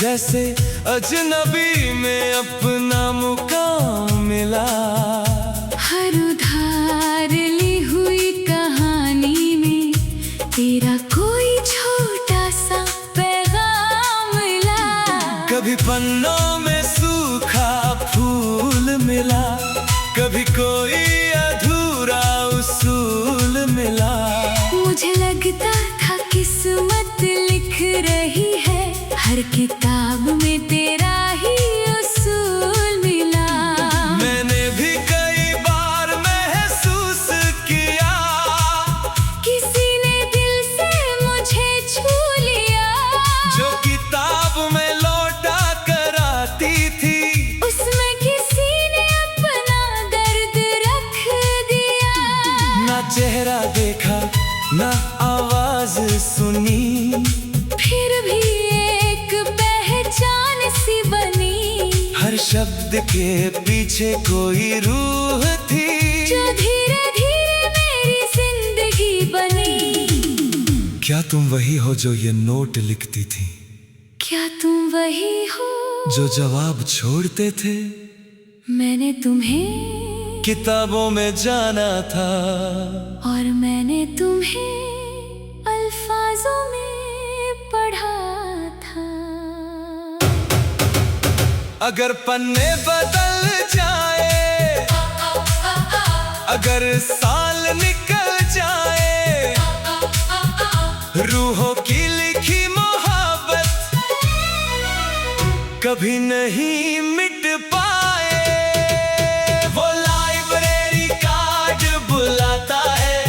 जैसे अजनबी में अपना मुकाम मिला। हर उधार ली हुई कहानी में तेरा कोई छोटा सा पैगाम मिला। कभी पन्नों में सूखा फूल मिला, कभी कोई अधूरा उसूल मिला। मुझे लगता था किस्मत लिख रही है, हर किताब में तेरा ही उसूल मिला। मैंने भी कई बार महसूस किया, किसी ने दिल से मुझे छू लिया। जो किताब में लौटा कर आती थी, उसमें किसी ने अपना दर्द रख दिया। ना चेहरा देखा ना आवाज सुनी, फिर भी एक पहचान सी बनी। हर शब्द के पीछे कोई रूह थी, जो धीरे धीरे मेरी जिंदगी बनी। क्या तुम वही हो जो ये नोट लिखती थी? क्या तुम वही हो जो जवाब छोड़ते थे? मैंने तुम्हें किताबों में जाना था, और मैंने तुम्हें अल्फाजों में पढ़ा था। अगर पन्ने बदल जाए, अगर साल निकल जाए, रूहों की लिखी मोहब्बत कभी नहीं मिट पाए। वो लाइब्रेरी कार्ड बुलाता है,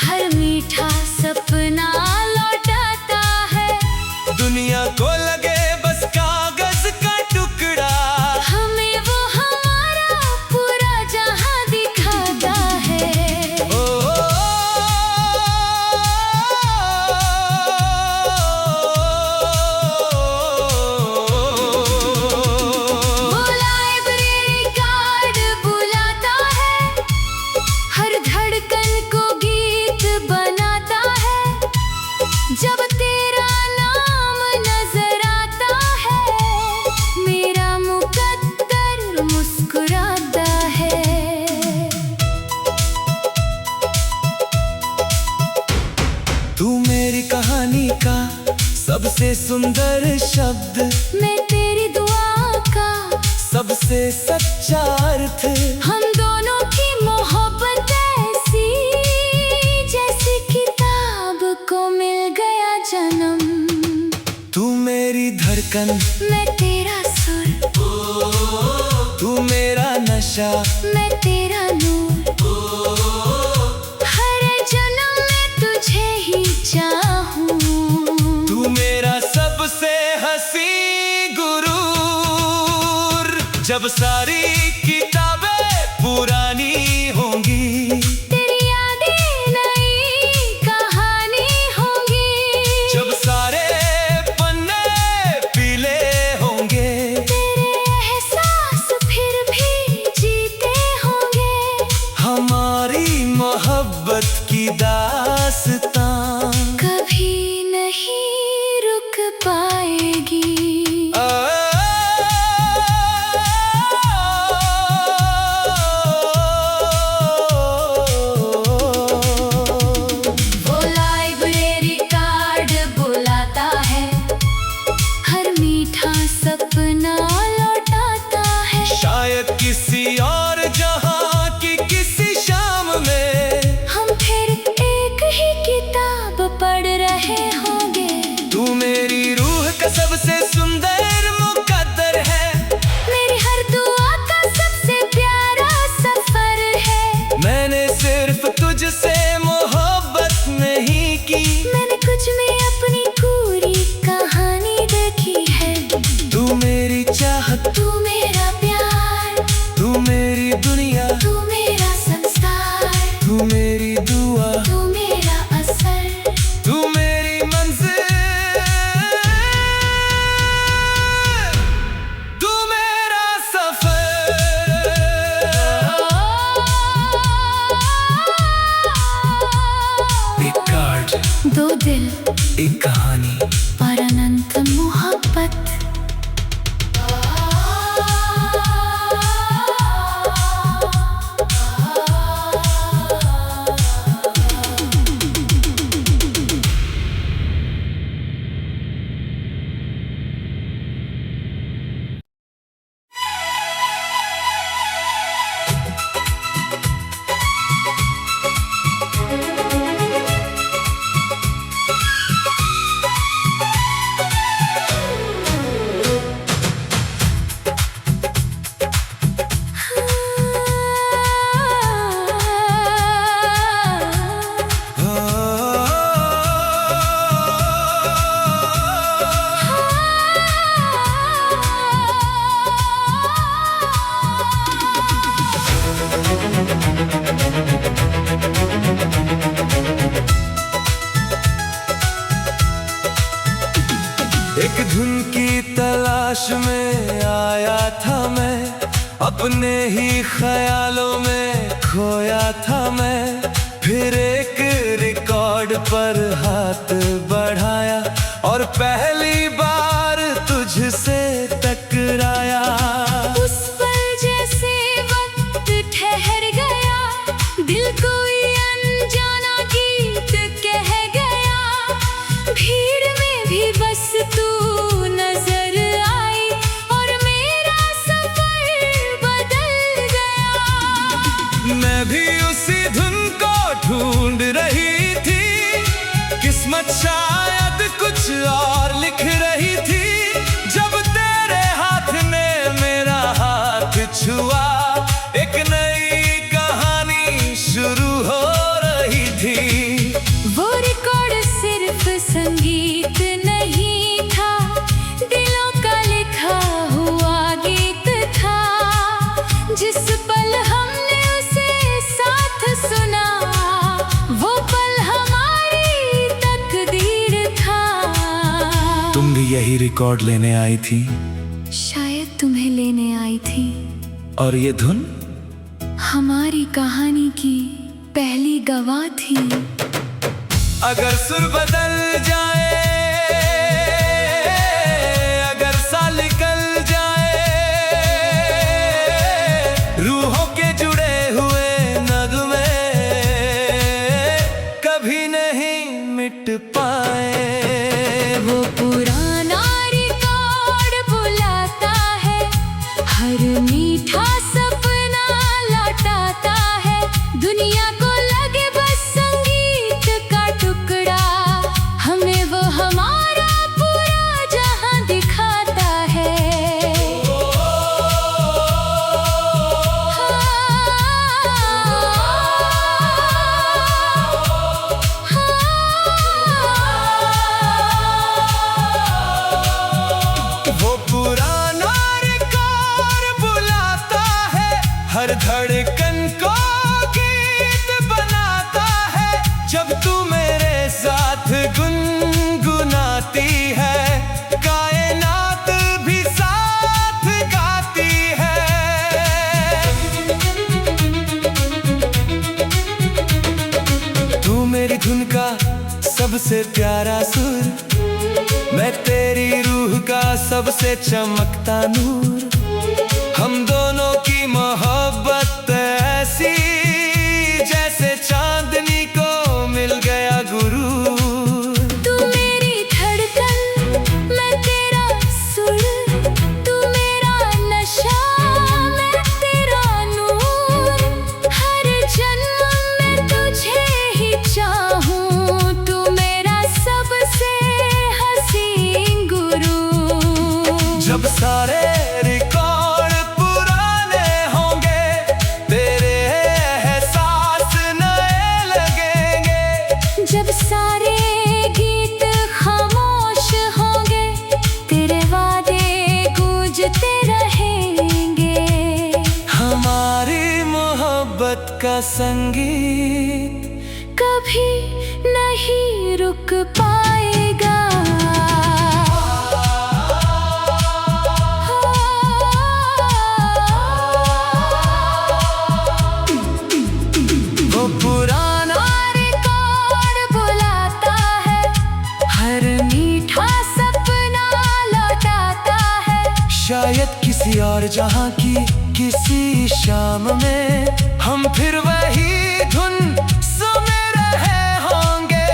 हर मीठा सपना लौटाता है। दुनिया को लगे बस कागज का टुकड़ा, हमें वो हमारा पूरा जहां दिखाता है। ओ, वो लाइब्रेरी कार्ड बुलाता है, हर धड़कन को गीत बनाता है। जब तेरा नाम नजर आता है, मेरा मुकद्दर मुस्कुराता है। तू मेरी कहानी का सबसे सुंदर शब्द, मैं तेरी दुआ का सबसे सच्चा अर्थ। हम दोनों की मोहब्बत ऐसी, जैसी किताब को मिल गया जन्म। तू मेरी धड़कन, मैं तेरा सुर, तू मेरा नशा, मैं तेरा नूर। हर जन्म में तुझे ही चाहूं। तू मेरा सबसे हंसी गुरूर। जब सारी किताबें पुरानी होंगी, तेरी यादें नई कहानी होंगी। जब सारे पन्ने पीले होंगे, तेरे एहसास फिर भी जीते होंगे। हमारी मोहब्बत की दास्तां कभी नहीं रुक पाएगी। वो लाइब्रेरी कार्ड बुलाता है, हर मीठा सपना लौटाता है। शायद किसी और जहां की किसी शाम में हम फिर एक ही किताब पढ़ रहे होंगे। तू मेरी रूह का सबसे सुंदर मुकद्दर है, मेरी हर दुआ का सबसे प्यारा सफर है। मैंने सिर्फ तुझसे मोहब्बत नहीं की, मैंने कुछ में अपनी पूरी कहानी देखी है। तू मेरी चाहत, तू मेरा प्यार, तू मेरी दुनिया, तू मेरा संस्कार, तू मेरी दुआ, तू मेरा असर। तू मेरी मंजिल, तू मेरा सफर। एक कार्ड, दो दिल एक कहानी, पर अनंत मोहब्बत। तलाश में आया था मैं, अपने ही ख्यालों में खोया था मैं। फिर एक रिकॉर्ड पर हाथ बढ़ाया और पहली बार तुझसे टकराया। उस पल जैसे वक्त ठहर गया, दिल कोई अनजाना गीत कह गया। भीड़ में भी बस तू नजर आई और मेरा सफर बदल गया। मैं भी उसी धुन को ढूंढ रही थी, किस्मत शायद कुछ और लिख रही थी। जब तेरे हाथ ने मेरा हाथ छुआ, एक नई कहानी शुरू हो रही थी। वो रिकॉर्ड सिर्फ संगीत नहीं था, दिलों का लिखा हुआ गीत था। जिस पल हमने उसे साथ सुना, वो पल हमारी तकदीर था। तुम भी यही रिकॉर्ड लेने आई थी, शायद तुम्हें लेने आई थी, और ये धुन हमारी कहानी की पहली गवाह थी। अगर सुर बदल जाए, अगर सा निकल जाए, रूहों के जुड़े हुए नगमे कभी नहीं मिट पाए। वो पुराना रिकॉर्ड बुलाता है, हर मीठा सपना लौटाता है। दुनिया को लगे बस संगीत का टुकड़ा, हमें वो हमारा पूरा जहां दिखाता है। वो पुराना रिकॉर्ड बुलाता है, हर धड़कन को गीत बनाता है। जब तू मेरे साथ गुनगुनाती है, कायनात भी साथ गाती है। तू मेरी धुन का सबसे प्यारा सुर, मैं तेरी रूह का सबसे चमकता नूर। हम दोनों की मोहब्बत ऐसी, जैसे चांदनी को मिल गया गुरूर। तू मेरी धड़कन, मैं तेरा सुर, तू मेरा नशा, मैं तेरा नूर। हर जन्म में तुझे ही चाहूं, तू मेरा सबसे हसीन गुरु। जब सारे रिकॉर्ड पुराने होंगे, तेरे एहसास नए लगेंगे। जब सारे गीत खामोश होंगे, तेरे वादे गूंजते रहेंगे। हमारी मोहब्बत का संगीत कभी नहीं रुक पाएगा। वो पुराना रिकॉर्ड बुलाता है, हर मीठा सपना लौटाता है। शायद किसी और जहां की किसी शाम में हम फिर वही धुन सुन रहे होंगे।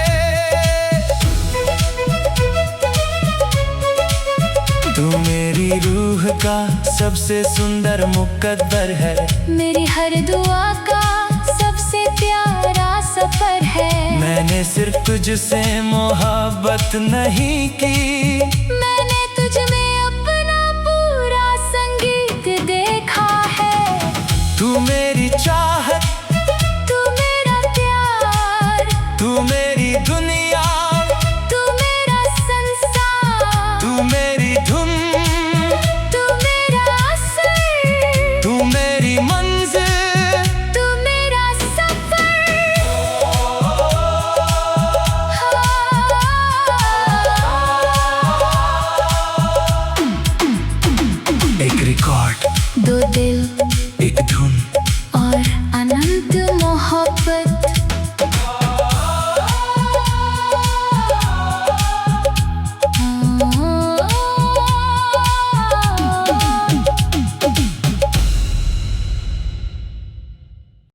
तू मेरी रूह का सबसे सुंदर मुकद्दर है, मेरी हर दुआ का सबसे प्यारा सफर है। मैंने सिर्फ तुझसे मोहब्बत नहीं की, मैंने तुझ में अपना पूरा संगीत देखा है। तू मेरी चाहत